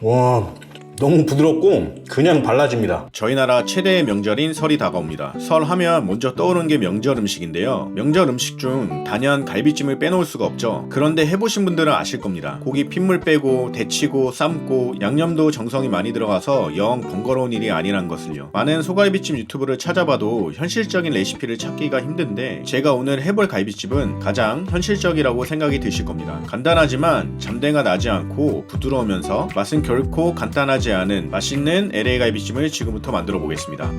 와, 너무 부드럽고 그냥 발라집니다. 저희 나라 최대의 명절인 설이 다가옵니다. 설 하면 먼저 떠오르는 게 명절 음식인데요. 명절 음식 중 단연 갈비찜을 빼놓을 수가 없죠. 그런데 해보신 분들은 아실 겁니다. 고기 핏물 빼고 데치고 삶고 양념도 정성이 많이 들어가서 영 번거로운 일이 아니란 것을요. 많은 소갈비찜 유튜브를 찾아봐도 현실적인 레시피를 찾기가 힘든데 제가 오늘 해볼 갈비찜은 가장 현실적이라고 생각이 드실 겁니다. 간단하지만 잡내가 나지 않고 부드러우면서 맛은 결코 간단하지 않은 맛있는 LA 갈비찜을 지금부터 만들어 보겠습니다.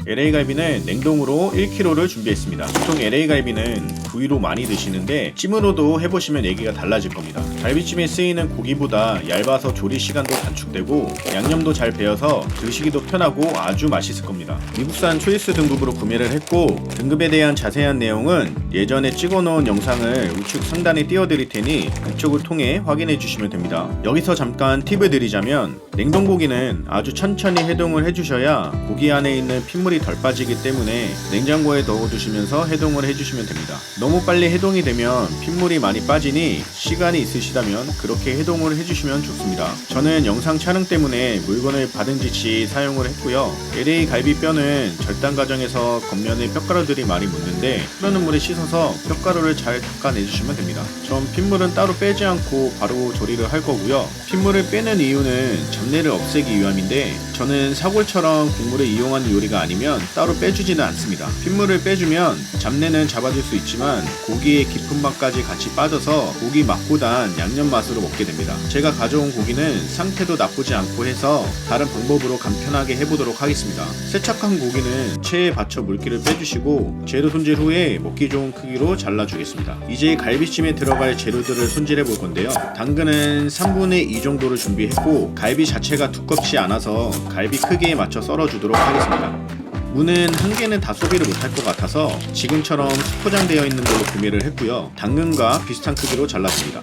LA 갈비는 냉동으로 1kg를 준비했습니다. 보통 LA 갈비는 구이로 많이 드시는데 찜으로도 해보시면 얘기가 달라질 겁니다. 갈비찜에 쓰이는 고기보다 얇아서 조리 시간도 단축되고 양념도 잘 배어서 드시기도 편하고 아주 맛있을 겁니다. 미국산 초이스 등급으로 구매를 했고 등급에 대한 자세한 내용은 예전에 찍어놓은 영상을 우측 상단에 띄워드릴 테니 그쪽을 통해 확인해 주시면 됩니다. 여기서 잠깐 팁을 드리자면 냉동고기는 아주 천천히 해동을 해주셔야 고기 안에 있는 핏물이 덜 빠지기 때문에 냉장고에 넣어두시면서 해동을 해주시면 됩니다. 너무 빨리 해동이 되면 핏물이 많이 빠지니 시간이 있으시다면 그렇게 해동을 해주시면 좋습니다. 저는 영상 촬영 때문에 물건을 받은지치 사용을 했고요. LA 갈비뼈는 절단 과정에서 겉면에 뼈가루들이 많이 묻는데 흐르는 물에 씻어서 뼈가루를 잘 닦아내주시면 됩니다. 전 핏물은 따로 빼지 않고 바로 조리를 할 거고요. 핏물을 빼는 이유는 잡내를 없애기 위함인데 저는 사골처럼 국물을 이용하는 요리가 아니면 따로 빼주지는 않습니다. 핏물을 빼주면 잡내는 잡아줄 수 있지만 고기의 깊은 맛까지 같이 빠져서 고기 맛보단 양념 맛으로 먹게 됩니다. 제가 가져온 고기는 상태도 나쁘지 않고 해서 다른 방법으로 간편하게 해보도록 하겠습니다. 세척한 고기는 체에 받쳐 물기를 빼주시고 재료 손질 후에 먹기 좋은 크기로 잘라주겠습니다. 이제 갈비찜에 들어갈 재료들을 손질해 볼 건데요. 당근은 3분의 2 정도를 준비했고 갈비 자체가 두껍지 않아서 갈비 크기에 맞춰 썰어주도록 하겠습니다. 무는 한 개는 다 소비를 못할 것 같아서 지금처럼 포장되어 있는 걸로 구매를 했고요. 당근과 비슷한 크기로 잘랐습니다.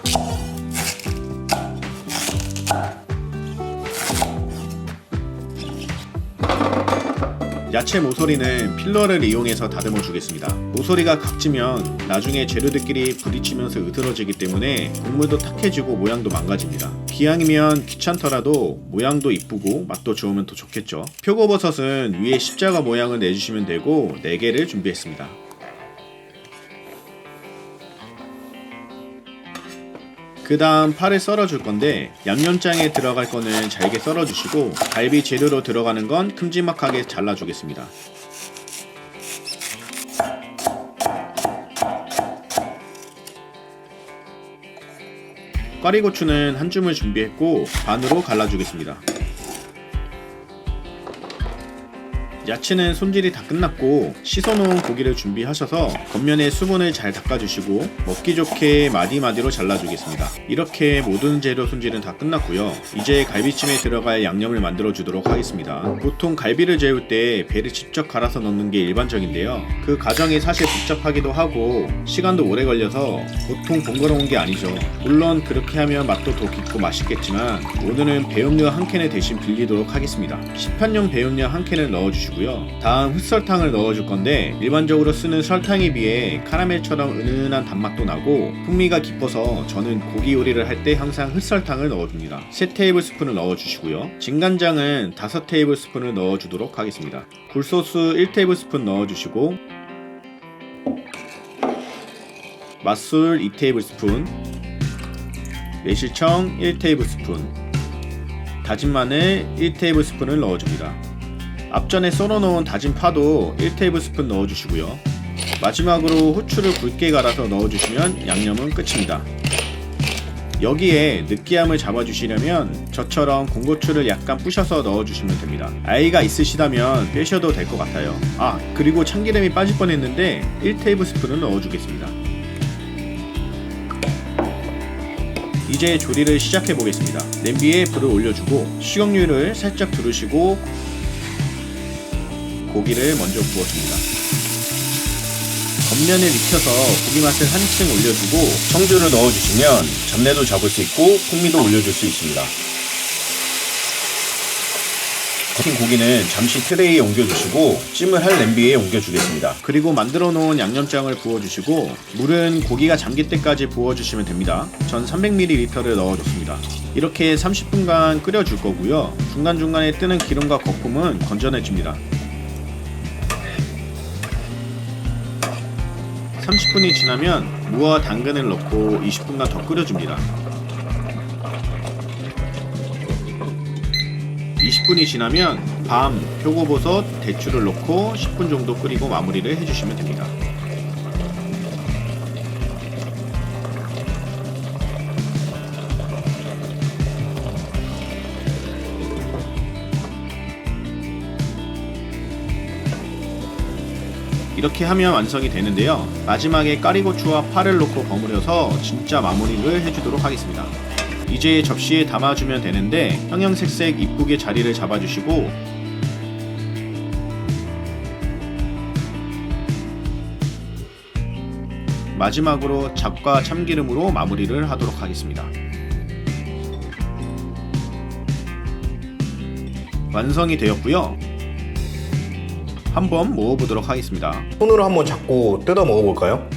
야채 모서리는 필러를 이용해서 다듬어 주겠습니다. 모서리가 각지면 나중에 재료들끼리 부딪히면서 으스러지기 때문에 국물도 탁해지고 모양도 망가집니다. 기왕이면 귀찮더라도 모양도 이쁘고 맛도 좋으면 더 좋겠죠. 표고버섯은 위에 십자가 모양을 내주시면 되고 4개를 준비했습니다. 그 다음 파를 썰어줄 건데 양념장에 들어갈 거는 잘게 썰어주시고 갈비 재료로 들어가는 건 큼지막하게 잘라주겠습니다. 꽈리고추는 한 줌을 준비했고 반으로 갈라주겠습니다. 야채는 손질이 다 끝났고 씻어놓은 고기를 준비하셔서 겉면에 수분을 잘 닦아주시고 먹기 좋게 마디마디로 잘라주겠습니다. 이렇게 모든 재료 손질은 다 끝났고요. 이제 갈비찜에 들어갈 양념을 만들어 주도록 하겠습니다. 보통 갈비를 재울 때 배를 직접 갈아서 넣는 게 일반적인데요. 그 과정이 사실 복잡하기도 하고 시간도 오래 걸려서 보통 번거로운 게 아니죠. 물론 그렇게 하면 맛도 더 깊고 맛있겠지만 오늘은 배음료 한 캔을 대신 빌리도록 하겠습니다. 시판용 배음료 한 캔을 넣어주시고 다음 흑설탕을 넣어줄 건데 일반적으로 쓰는 설탕에 비해 카라멜처럼 은은한 단맛도 나고 풍미가 깊어서 저는 고기 요리를 할 때 항상 흑설탕을 넣어줍니다. 3테이블스푼을 넣어주시고요. 진간장은 5테이블스푼을 넣어주도록 하겠습니다. 굴소스 1테이블스푼 넣어주시고 맛술 2테이블스푼, 매실청 1테이블스푼, 다진 마늘 1테이블스푼을 넣어줍니다. 앞전에 썰어놓은 다진 파도 1테이블스푼 넣어주시고요. 마지막으로 후추를 굵게 갈아서 넣어주시면 양념은 끝입니다. 여기에 느끼함을 잡아주시려면 저처럼 군고추를 약간 부셔서 넣어주시면 됩니다. 아이가 있으시다면 빼셔도 될 것 같아요. 그리고 참기름이 빠질 뻔했는데 1테이블스푼을 넣어주겠습니다. 이제 조리를 시작해 보겠습니다. 냄비에 불을 올려주고 식용유를 살짝 두르시고 고기를 먼저 구워줍니다. 겉면을 익혀서 고기 맛을 한층 올려주고 청주를 넣어주시면 잡내도 잡을 수 있고 풍미도 올려줄 수 있습니다. 튀긴 고기는 잠시 트레이에 옮겨주시고 찜을 할 냄비에 옮겨주겠습니다. 그리고 만들어 놓은 양념장을 부어주시고 물은 고기가 잠길 때까지 부어주시면 됩니다. 전 300ml를 넣어줬습니다. 이렇게 30분간 끓여줄 거고요. 중간중간에 뜨는 기름과 거품은 건져내줍니다. 30분이 지나면 무와 당근을 넣고 20분간 더 끓여줍니다. 20분이 지나면 밤, 표고버섯, 대추를 넣고 10분 정도 끓이고 마무리를 해주시면 됩니다. 이렇게 하면 완성이 되는데요. 마지막에 까리고추와 파를 넣고 버무려서 진짜 마무리를 해주도록 하겠습니다. 이제 접시에 담아주면 되는데 형형색색 이쁘게 자리를 잡아주시고 마지막으로 잡과 참기름으로 마무리를 하도록 하겠습니다. 완성이 되었고요. 한번 먹어보도록 하겠습니다. 손으로 한번 잡고 뜯어 먹어볼까요?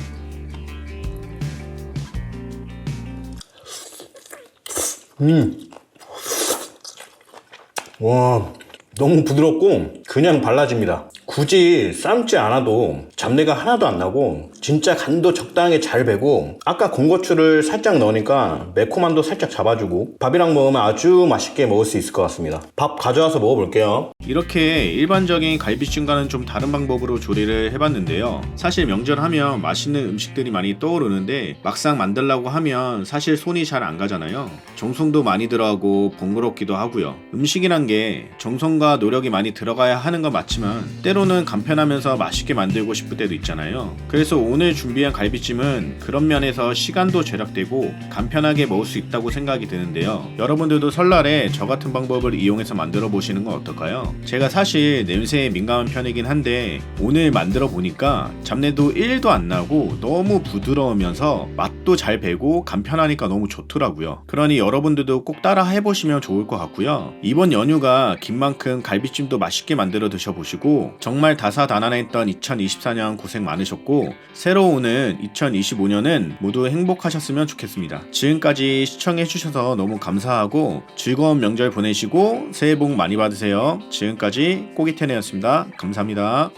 와, 너무 부드럽고 그냥 발라집니다. 굳이 삶지 않아도 잡내가 하나도 안 나고 진짜 간도 적당히 잘 배고 아까 군고추를 살짝 넣으니까 매콤함도 살짝 잡아주고 밥이랑 먹으면 아주 맛있게 먹을 수 있을 것 같습니다. 밥 가져와서 먹어볼게요. 이렇게 일반적인 갈비찜과는 좀 다른 방법으로 조리를 해봤는데요. 사실 명절하면 맛있는 음식들이 많이 떠오르는데 막상 만들려고 하면 사실 손이 잘 안 가잖아요. 정성도 많이 들어가고 번거롭기도 하고요. 음식이란 게 정성과 노력이 많이 들어가야 하는 건 맞지만 때로는 간편하면서 맛있게 만들고 싶을 때도 있잖아요. 그래서 오늘 준비한 갈비찜은 그런 면에서 시간도 절약되고 간편하게 먹을 수 있다고 생각이 드는데요. 여러분들도 설날에 저 같은 방법을 이용해서 만들어 보시는 건 어떨까요? 제가 사실 냄새에 민감한 편이긴 한데 오늘 만들어 보니까 잡내도 1도 안 나고 너무 부드러우면서 맛도 잘 배고 간편하니까 너무 좋더라고요. 그러니 여러분들도 꼭 따라 해보시면 좋을 것 같고요. 이번 연휴가 긴 만큼 갈비찜도 맛있게 만들어 드셔보시고 정말 다사다난했던 2024년 고생 많으셨고 새로 오는 2025년은 모두 행복하셨으면 좋겠습니다. 지금까지 시청해주셔서 너무 감사하고 즐거운 명절 보내시고 새해 복 많이 받으세요. 지금까지 꼬기테네였습니다. 감사합니다.